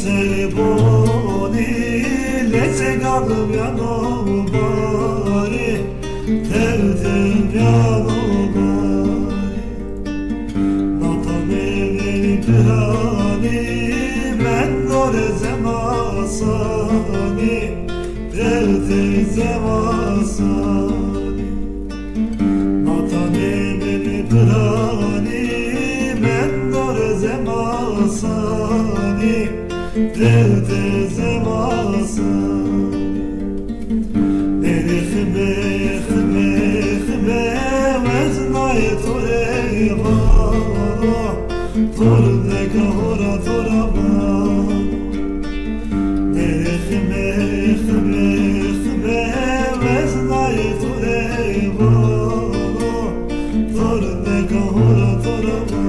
serboni leze galım yano bari tevdim yano bari natan evleri pirani men dore zemasani tevdim zemasani natan evleri pirani men dore zemasani tevdim zemasani Nerihme, hme, hme, veznay tore varo, torne kahora torama. Nerihme, hme, hme, veznay tore varo, torne kahora torama.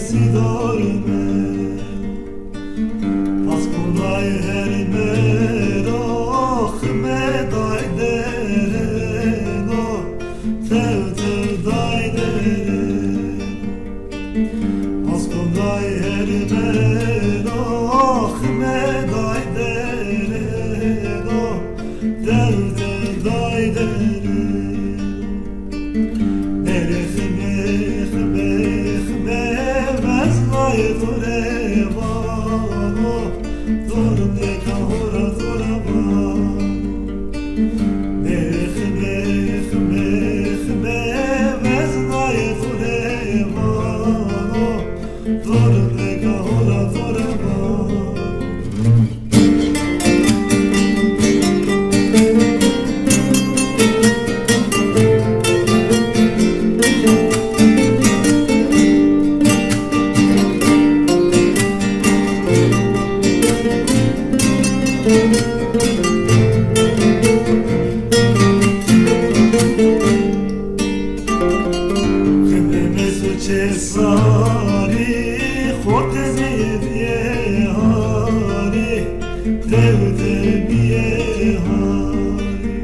Si dorme Pascolai hermero Khme dai dereno Tevter dai dereno Pascolai hermero Khme dai dereno Tevter dai dereno Tore vano, torne kahora torama. Nehme, hme, hme, veznay tore vano, torne kahora torama. Cesari khotze yehari devde yehari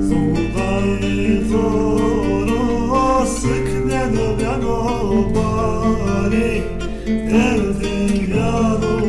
Zoday zoro sıknen yano bari devde yano